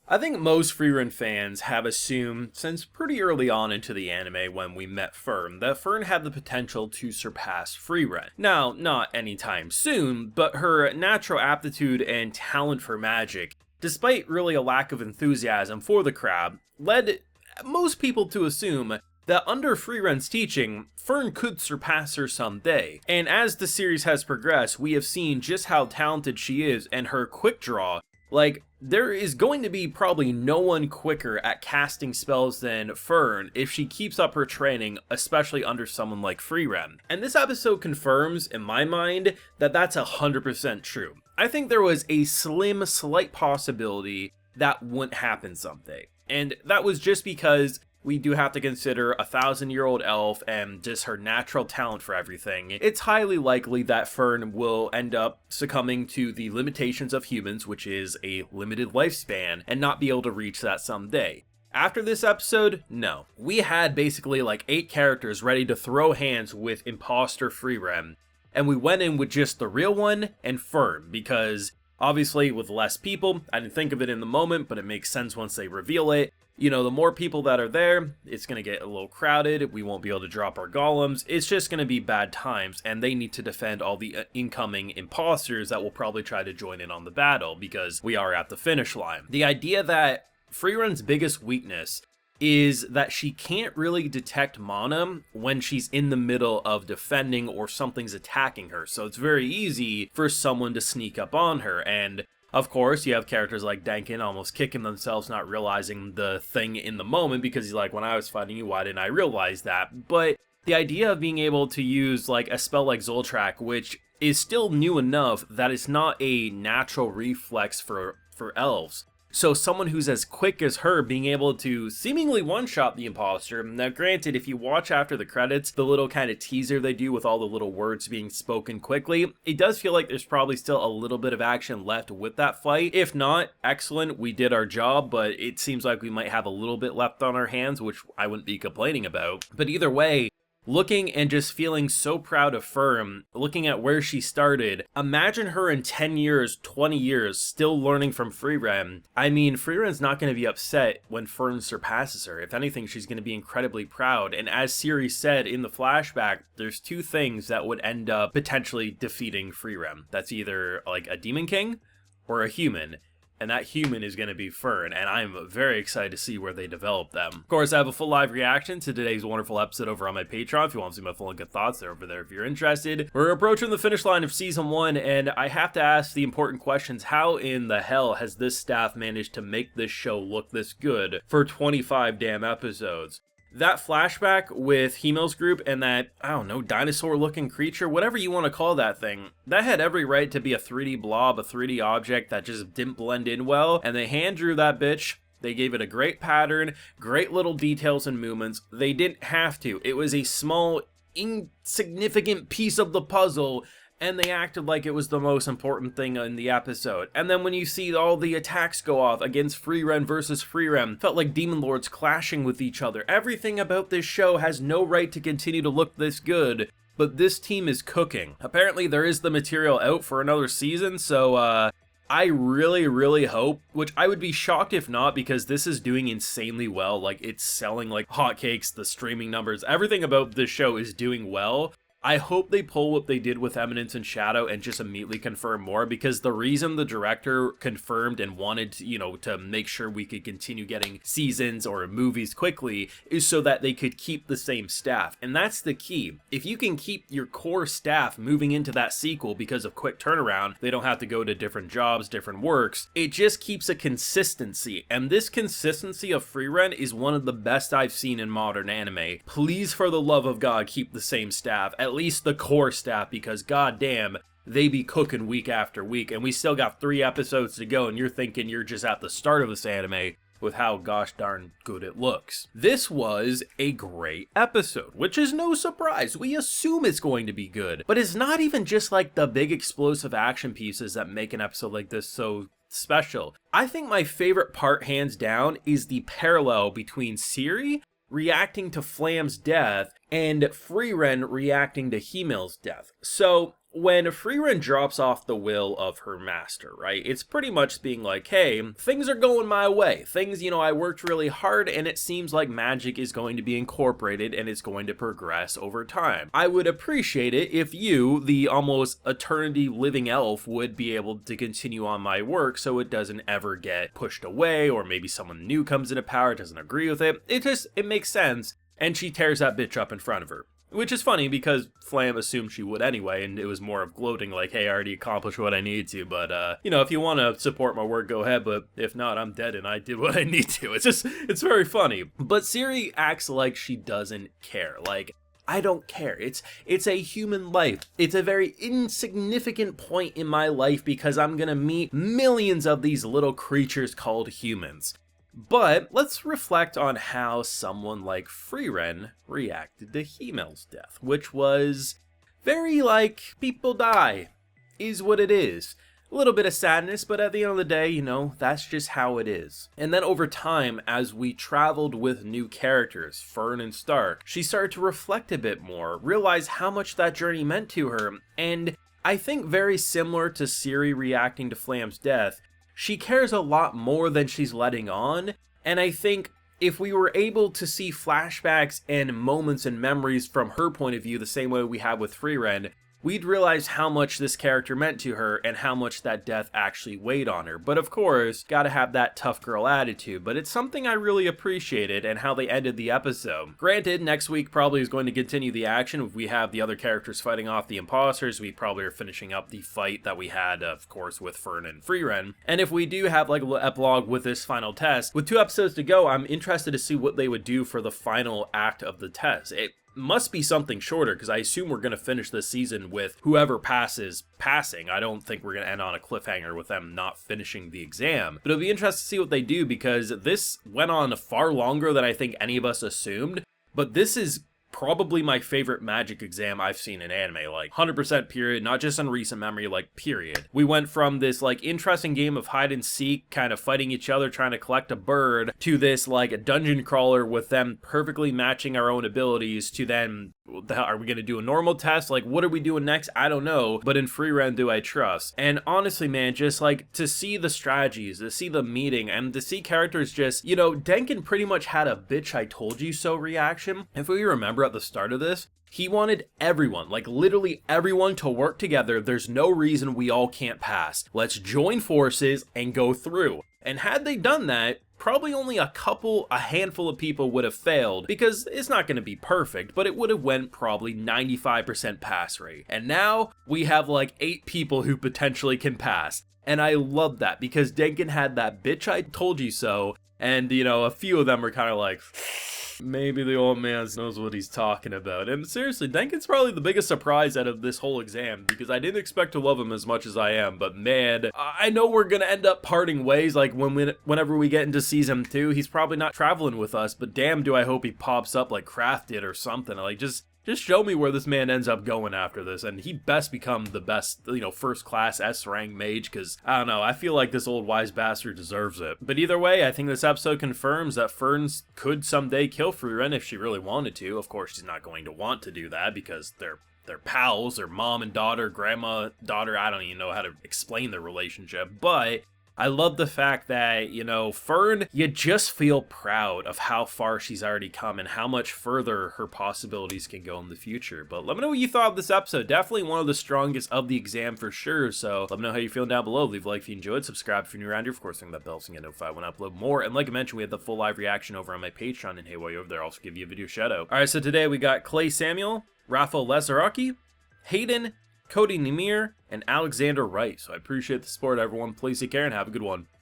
I think most Frieren fans have assumed since pretty early on into the anime when we met Fern that Fern had the potential to surpass Frieren. Now, not anytime soon, but her natural aptitude and talent for magic, despite really a lack of enthusiasm for the crab, led most people to assume that under Frieren's teaching, Fern could surpass her someday. And as the series has progressed, we have seen just how talented she is and her quick draw. Like, there is going to be probably no one quicker at casting spells than Fern if she keeps up her training, especially under someone like Frieren. And this episode confirms, in my mind, that that's 100% true. I think there was a slight possibility that wouldn't happen someday. And that was just because we do have to consider a 1,000-year-old elf and just her natural talent for everything. It's highly likely that Fern will end up succumbing to the limitations of humans, which is a limited lifespan, and not be able to reach that someday. After this episode, no. We had basically like 8 characters ready to throw hands with imposter Frieren, and we went in with just the real one and Fern, because obviously with less people, I didn't think of it in the moment, but it makes sense once they reveal it. You know, the more people that are there, it's going to get a little crowded, we won't be able to drop our golems, it's just going to be bad times, and they need to defend all the incoming imposters that will probably try to join in on the battle, because we are at the finish line. The idea that Frieren's biggest weakness is that she can't really detect mana when she's in the middle of defending or something's attacking her, so it's very easy for someone to sneak up on her, and of course, you have characters like Denkin almost kicking themselves not realizing the thing in the moment because he's like, when I was fighting you, why didn't I realize that? But the idea of being able to use like a spell like Zoltrak, which is still new enough that it's not a natural reflex for elves. So someone who's as quick as her being able to seemingly one-shot the imposter. Now granted, if you watch after the credits, the little kind of teaser they do with all the little words being spoken quickly, it does feel like there's probably still a little bit of action left with that fight. If not, excellent, we did our job, but it seems like we might have a little bit left on our hands, which I wouldn't be complaining about. But either way, looking and just feeling so proud of Fern, looking at where she started, imagine her in 10 years, 20 years, still learning from Frieren. I mean, Frieren's not going to be upset when Fern surpasses her. If anything, she's going to be incredibly proud. And as Siri said in the flashback, there's 2 things that would end up potentially defeating Frieren. That's either like a Demon King or a human. And that human is going to be Fern, and I'm very excited to see where they develop them. Of course, I have a full live reaction to today's wonderful episode over on my Patreon. If you want to see my full and good thoughts, they're over there if you're interested. We're approaching the finish line of Season 1, and I have to ask the important questions. How in the hell has this staff managed to make this show look this good for 25 damn episodes? That flashback with Himel's group and that, I don't know, dinosaur-looking creature, whatever you want to call that thing, that had every right to be a 3D blob, a 3D object that just didn't blend in well, and they hand-drew that bitch. They gave it a great pattern, great little details and movements. They didn't have to. It was a small, insignificant piece of the puzzle, and they acted like it was the most important thing in the episode. And then when you see all the attacks go off against Frieren versus Frieren, felt like demon lords clashing with each other. Everything about this show has no right to continue to look this good, but this team is cooking. Apparently there is the material out for another season, so I really hope, which I would be shocked if not, because this is doing insanely well. Like, it's selling like hotcakes, the streaming numbers, everything about this show is doing well. I hope they pull what they did with Eminence and Shadow and just immediately confirm more, because the reason the director confirmed and wanted to, to make sure we could continue getting seasons or movies quickly is so that they could keep the same staff. And that's the key. If you can keep your core staff moving into that sequel because of quick turnaround, they don't have to go to different jobs, different works. It just keeps a consistency. And this consistency of Frieren is one of the best I've seen in modern anime. Please, for the love of God, keep the same staff. At least the core staff, because goddamn, they be cooking week after week, and we still got 3 episodes to go, and you're thinking you're just at the start of this anime with how gosh darn good it looks. This was a great episode, which is no surprise. We assume it's going to be good, but it's not even just like the big explosive action pieces that make an episode like this so special. I think my favorite part, hands down, is the parallel between Siri reacting to Flam's death and Frieren reacting to Himel's death. So when Frieren drops off the will of her master, right, it's pretty much being like, hey, things are going my way. Things, I worked really hard and it seems like magic is going to be incorporated and it's going to progress over time. I would appreciate it if you, the almost eternity living elf, would be able to continue on my work so it doesn't ever get pushed away, or maybe someone new comes into power, doesn't agree with it. It makes sense. And she tears that bitch up in front of her. Which is funny because Flam assumed she would anyway, and it was more of gloating like, hey, I already accomplished what I need to, but, if you want to support my work, go ahead, but if not, I'm dead and I did what I need to. It's very funny. But Ciri acts like she doesn't care. Like, I don't care. It's a human life. It's a very insignificant point in my life because I'm gonna meet millions of these little creatures called humans. But let's reflect on how someone like Frieren reacted to Himel's death, which was very like, people die, is what it is. A little bit of sadness, but at the end of the day, that's just how it is. And then over time, as we traveled with new characters, Fern and Stark, she started to reflect a bit more, realize how much that journey meant to her, and I think very similar to Ciri reacting to Flam's death, she cares a lot more than she's letting on, and I think if we were able to see flashbacks and moments and memories from her point of view the same way we have with Frieren, we'd realize how much this character meant to her and how much that death actually weighed on her. But of course, gotta have that tough girl attitude, but it's something I really appreciated and how they ended the episode. Granted, next week probably is going to continue the action. If we have the other characters fighting off the imposters, we probably are finishing up the fight that we had, of course, with Fern and Frieren. And if we do have like a little epilogue with this final test, with 2 episodes to go, I'm interested to see what they would do for the final act of the test. It must be something shorter because I assume we're going to finish this season with whoever passes passing. I don't think we're going to end on a cliffhanger with them not finishing the exam, but it'll be interesting to see what they do because this went on far longer than I think any of us assumed, but this is probably my favorite magic exam I've seen in anime, like 100% period, not just in recent memory, like period. We went from this like interesting game of hide and seek, kind of fighting each other, trying to collect a bird, to this like a dungeon crawler with them perfectly matching our own abilities, to then, are we going to do a normal test? Like, what are we doing next? I don't know, but in Frieren do I trust? And honestly, man, just like to see the strategies, to see the meeting, and to see characters just, Denkin pretty much had a bitch I told you so reaction. If we remember at the start of this, he wanted everyone, like literally everyone, to work together. There's no reason we all can't pass. Let's join forces and go through. And had they done that, probably only a handful of people would have failed, because it's not going to be perfect, but it would have went probably 95% pass rate. And now we have like 8 people who potentially can pass. And I love that because Denkin had that bitch I told you so, and a few of them were kind of like, maybe the old man knows what he's talking about. And seriously, Denkin's probably the biggest surprise out of this whole exam, because I didn't expect to love him as much as I am, but man, I know we're gonna end up parting ways, like whenever we get into season 2, he's probably not traveling with us, but damn do I hope he pops up like Kraft did or something, like just show me where this man ends up going after this, and he best become the best, first class S-rank mage, because, I don't know, I feel like this old wise bastard deserves it. But either way, I think this episode confirms that Fern could someday kill Frieren if she really wanted to. Of course, she's not going to want to do that, because they're pals, they're mom and daughter, grandma, daughter, I don't even know how to explain their relationship, but I love the fact that, Fern, you just feel proud of how far she's already come and how much further her possibilities can go in the future. But let me know what you thought of this episode. Definitely one of the strongest of the exam for sure. So let me know how you're feeling down below. Leave a like if you enjoyed. Subscribe if you're new around here. Of course, ring that bell so you get notified when I upload more. And like I mentioned, we have the full live reaction over on my Patreon. And hey, while you're over there, I'll also give you a video shout out. All right, so today we got Clay Samuel, Rafael Lazaraki, Hayden, Cody Nemir, and Alexander Wright. So I appreciate the support, everyone. Please take care and have a good one.